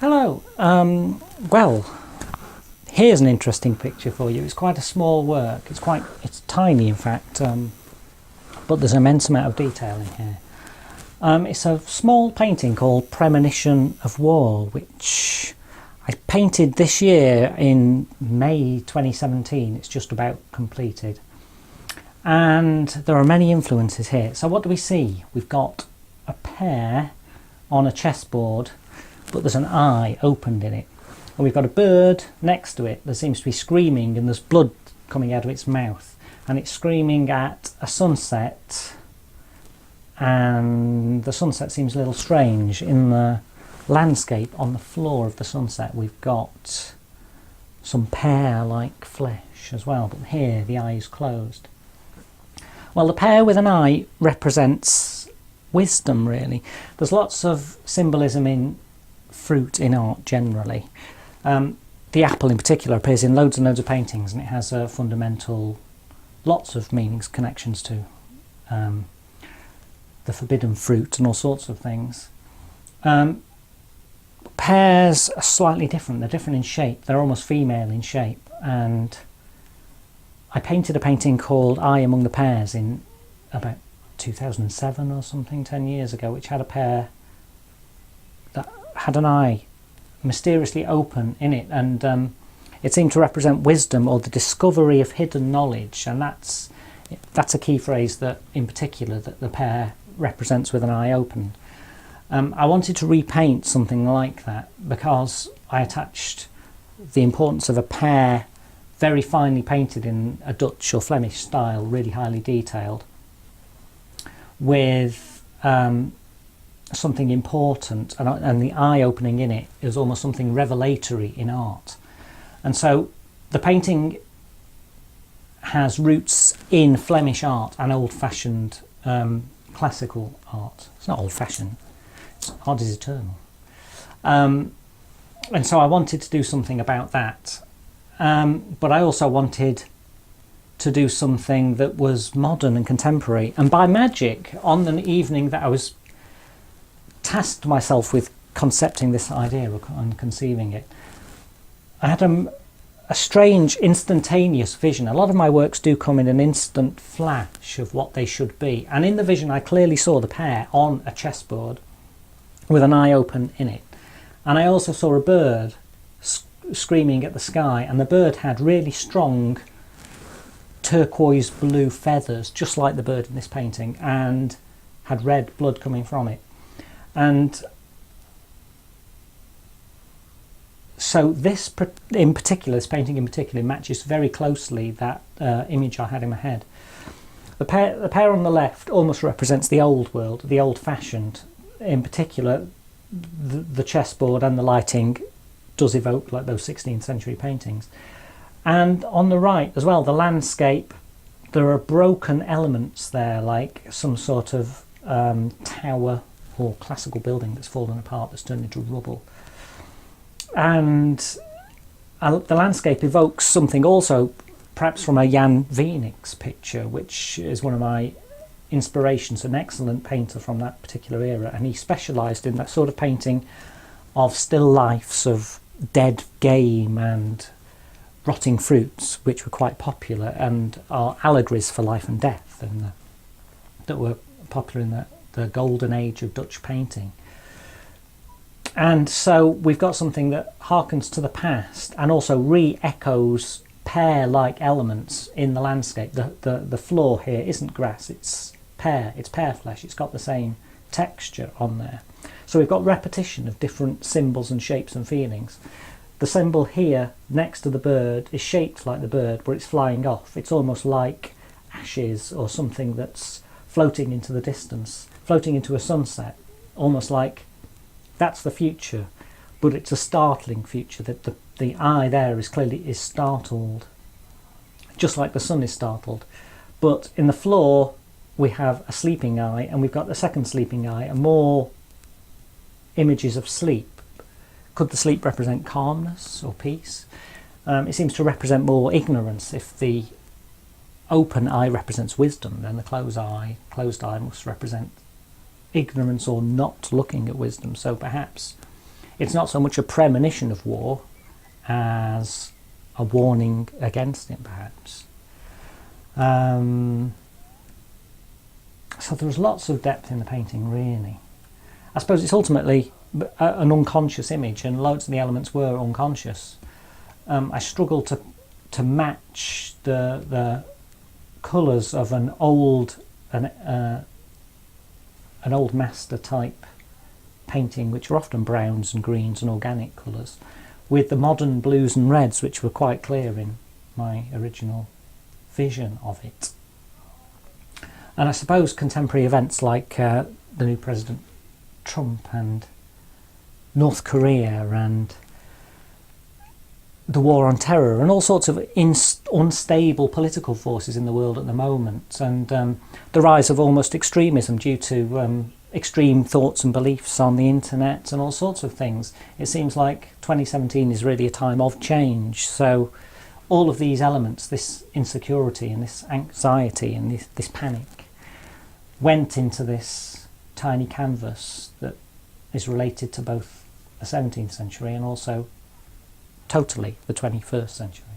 Hello. Well, here's an interesting picture for you. It's quite a small work. It's tiny, in fact, but there's an immense amount of detail in here. It's a small painting called Premonition of War, which I painted this year in May 2017. It's just about completed. And there are many influences here. So what do we see? We've got a pear on a chessboard, but there's an eye opened in it. And we've got a bird next to it that seems to be screaming, and there's blood coming out of its mouth. And it's screaming at a sunset, and the sunset seems a little strange. In the landscape on the floor of the sunset, we've got some pear-like flesh as well, but here the eye is closed. Well, the pear with an eye represents wisdom, really. There's lots of symbolism in fruit in art generally. The apple in particular appears in loads and loads of paintings, and it has a fundamental, lots of meanings, connections to the forbidden fruit and all sorts of things. Pears are slightly different. They're different in shape. They're almost female in shape. And I painted a painting called Eye Among the Pears in about 2007 or something, 10 years ago, which had a pear that had an eye mysteriously open in it, and it seemed to represent wisdom or the discovery of hidden knowledge. And that's a key phrase that in particular that the pear represents with an eye open. I wanted to repaint something like that because I attached the importance of a pear very finely painted in a Dutch or Flemish style, really highly detailed, with something important, and the eye opening in it is almost something revelatory in art. And so the painting has roots in Flemish art and old-fashioned classical art. It's not old-fashioned, art is eternal. And so I wanted to do something about that. But I also wanted to do something that was modern and contemporary. And by magic, on an evening that I was tasked myself with concepting this idea and conceiving it, I had a strange instantaneous vision. A lot of my works do come in an instant flash of what they should be. And in the vision, I clearly saw the pear on a chessboard with an eye open in it. And I also saw a bird screaming at the sky, and the bird had really strong turquoise blue feathers, just like the bird in this painting, and had red blood coming from it. And so this in particular, this painting in particular, matches very closely that image I had in my head. The pear on the left almost represents the old world, the old-fashioned. In particular, the chessboard and the lighting does evoke like those 16th century paintings. And on the right as well, the landscape, there are broken elements there, like some sort of tower or classical building that's fallen apart, that's turned into rubble. And the landscape evokes something also perhaps from a Jan Weenig's picture, which is one of my inspirations, an excellent painter from that particular era, and he specialised in that sort of painting of still lifes of dead game and rotting fruits, which were quite popular and are allegories for life and death, and that were popular in the golden age of Dutch painting. And so we've got something that harkens to the past and also re-echoes pear-like elements in the landscape. The floor here isn't grass, it's pear flesh. It's got the same texture on there. So we've got repetition of different symbols and shapes and feelings. The symbol here next to the bird is shaped like the bird, but it's flying off. It's almost like ashes or something that's floating into the distance, floating into a sunset, almost like that's the future, but it's a startling future. That the eye there is startled, just like the sun is startled. But in the floor we have a sleeping eye, and we've got a second sleeping eye, and more images of sleep. Could the sleep represent calmness or peace? It seems to represent more ignorance. If the open eye represents wisdom, then the closed eye must represent ignorance or not looking at wisdom. So perhaps It's not so much a premonition of war as a warning against it, perhaps. So there was lots of depth in the painting, really. I suppose it's ultimately an unconscious image, and loads of the elements were unconscious. I struggled to match the colours of an old master type painting, which were often browns and greens and organic colours, with the modern blues and reds, which were quite clear in my original vision of it. And I suppose contemporary events like the new President Trump and North Korea and the war on terror and all sorts of unstable political forces in the world at the moment, and the rise of almost extremism due to extreme thoughts and beliefs on the internet and all sorts of things. It seems like 2017 is really a time of change. So all of these elements, this insecurity and this anxiety and this panic, went into this tiny canvas that is related to both the 17th century and also totally the 21st century.